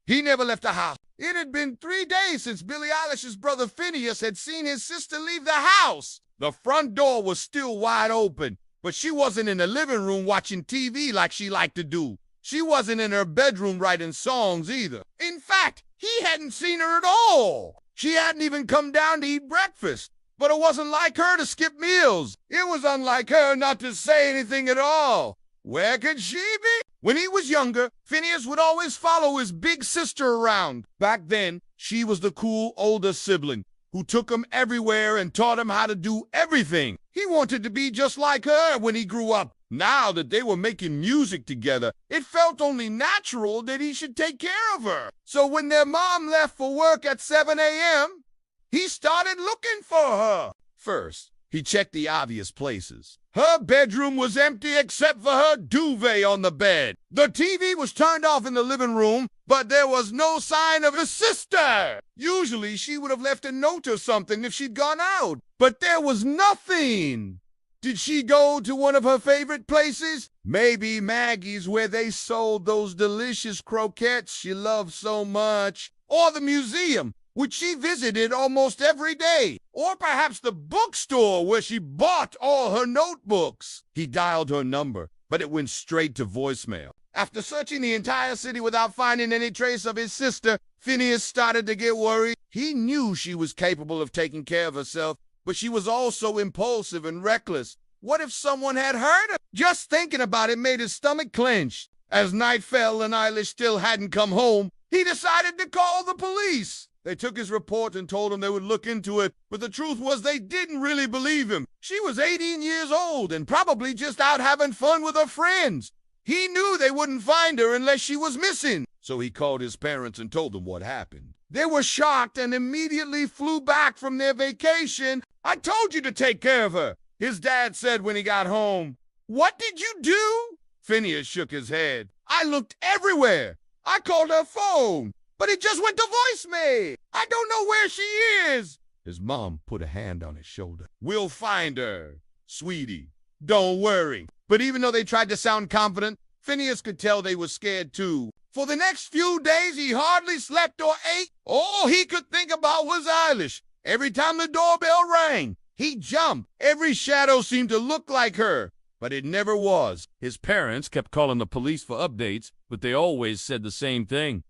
He never left the house. It had been 3 days since Billie Eilish's brother Phineas had seen his sister leave the house. The front door was still wide open, but she wasn't in the living room watching TV like she liked to do. She wasn't in her bedroom writing songs either. In fact, he hadn't seen her at all. She hadn't even come down to eat breakfast. But it wasn't like her to skip meals. It was unlike her not to say anything at all. Where could she be? When he was younger, Phineas would always follow his big sister around. Back then, she was the cool older sibling who took him everywhere and taught him how to do everything. He wanted to be just like her when he grew up. Now that they were making music together, it felt only natural that he should take care of her. So when their mom left for work at 7 a.m., he started looking for her. First, he checked the obvious places. Her bedroom was empty except for her duvet on the bed. The TV was turned off in the living room, but there was no sign of her sister. Usually, she would have left a note or something if she'd gone out, but there was nothing. Did she go to one of her favorite places? Maybe Maggie's, where they sold those delicious croquettes she loved so much. Or the museum, which she visited almost every day. Or perhaps the bookstore where she bought all her notebooks. He dialed her number, but it went straight to voicemail. After searching the entire city without finding any trace of his sister, Phineas started to get worried. He knew she was capable of taking care of herself, but she was also impulsive and reckless. What if someone had hurt her? Just thinking about it made his stomach clench. As night fell and Eilish still hadn't come home, he decided to call the police. They took his report and told him they would look into it, but the truth was they didn't really believe him. She was 18 years old and probably just out having fun with her friends. He knew they wouldn't find her unless she was missing, so he called his parents and told them what happened. They were shocked and immediately flew back from their vacation. "I told you to take care of her," his dad said when he got home. "What did you do?" Phineas shook his head. "I looked everywhere. I called her phone, but it just went to voicemail. I don't know where she is." His mom put a hand on his shoulder. "We'll find her, sweetie. Don't worry." But even though they tried to sound confident, Phineas could tell they were scared too. For the next few days, he hardly slept or ate. All he could think about was Eilish. Every time the doorbell rang, he jumped. Every shadow seemed to look like her, but it never was. His parents kept calling the police for updates, but they always said the same thing.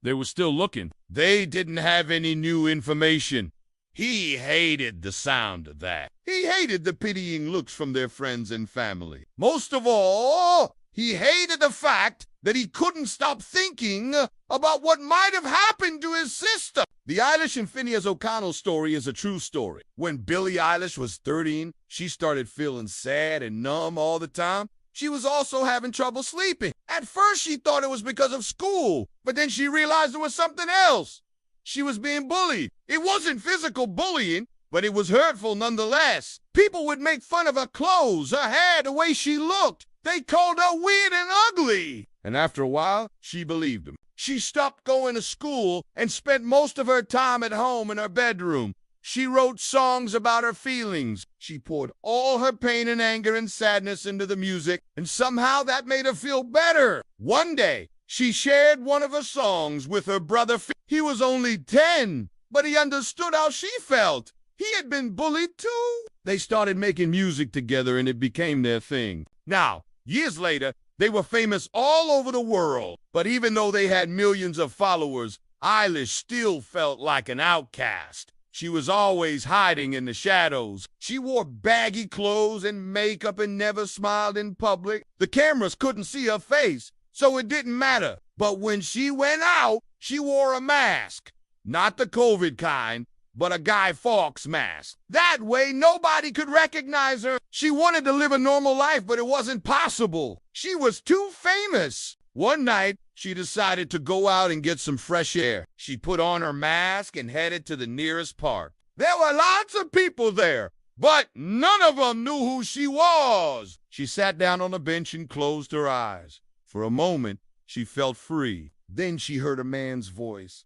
They were still looking. They didn't have any new information. He hated the sound of that. He hated the pitying looks from their friends and family. Most of all, he hated the fact that he couldn't stop thinking about what might have happened to his sister. The Eilish and Phineas O'Connell story is a true story. When Billie Eilish was 13, she started feeling sad and numb all the time. She was also having trouble sleeping. At first, she thought it was because of school, but then she realized it was something else. She was being bullied. It wasn't physical bullying, but it was hurtful nonetheless. People would make fun of her clothes, her hair, the way she looked. They called her weird and ugly. And after a while, she believed them. She stopped going to school and spent most of her time at home in her bedroom. She wrote songs about her feelings. She poured all her pain and anger and sadness into the music, and somehow that made her feel better. One day, she shared one of her songs with her brother. He was only 10, but he understood how she felt. He had been bullied too. They started making music together, and it became their thing. Now, years later, they were famous all over the world. But even though they had millions of followers, Eilish still felt like an outcast. She was always hiding in the shadows. She wore baggy clothes and makeup and never smiled in public. The cameras couldn't see her face, so it didn't matter. But when she went out, she wore a mask. Not the COVID kind, but a Guy Fawkes mask. That way, nobody could recognize her. She wanted to live a normal life, but it wasn't possible. She was too famous. One night, she decided to go out and get some fresh air. She put on her mask and headed to the nearest park. There were lots of people there, but none of them knew who she was. She sat down on a bench and closed her eyes. For a moment, she felt free. Then she heard a man's voice.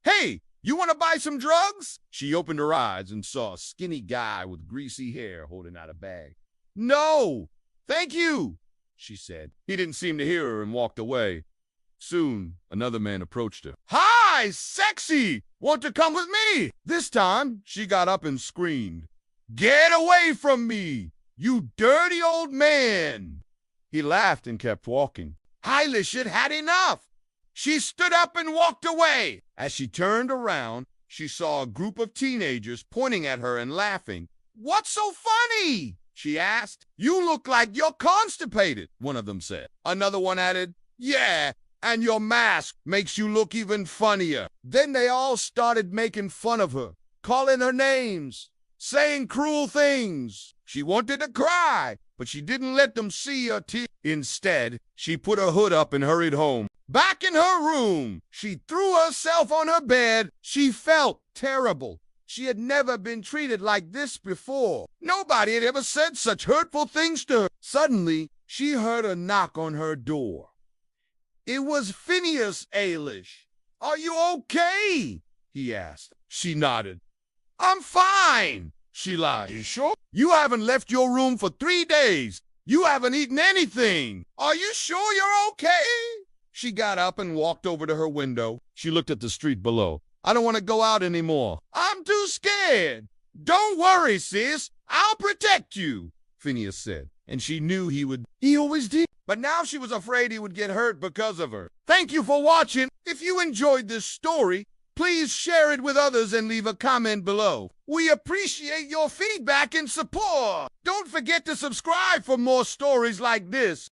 "Hey, you want to buy some drugs?" She opened her eyes and saw a skinny guy with greasy hair holding out a bag. "No, thank you," she said. He didn't seem to hear her and walked away. Soon, another man approached her. "Hi, sexy! Want to come with me?" This time, she got up and screamed, "Get away from me, you dirty old man!" He laughed and kept walking. Eilish had had enough. She stood up and walked away. As she turned around, she saw a group of teenagers pointing at her and laughing. "What's so funny?" she asked. "You look like you're constipated," one of them said. Another one added, "Yeah, and your mask makes you look even funnier." Then they all started making fun of her, calling her names, saying cruel things. She wanted to cry, but she didn't let them see her tears. Instead, she put her hood up and hurried home. Back in her room, she threw herself on her bed. She felt terrible. She had never been treated like this before. Nobody had ever said such hurtful things to her. Suddenly, she heard a knock on her door. It was Phineas Eilish. "Are you okay?" he asked. She nodded. "I'm fine," she lied. "You sure? You haven't left your room for 3 days. You haven't eaten anything. Are you sure you're okay?" She got up and walked over to her window. She looked at the street below. "I don't want to go out anymore. I'm too scared." "Don't worry, sis. I'll protect you," Phineas said. And she knew he would. He always did. But now she was afraid he would get hurt because of her. Thank you for watching. If you enjoyed this story, please share it with others and leave a comment below. We appreciate your feedback and support. Don't forget to subscribe for more stories like this.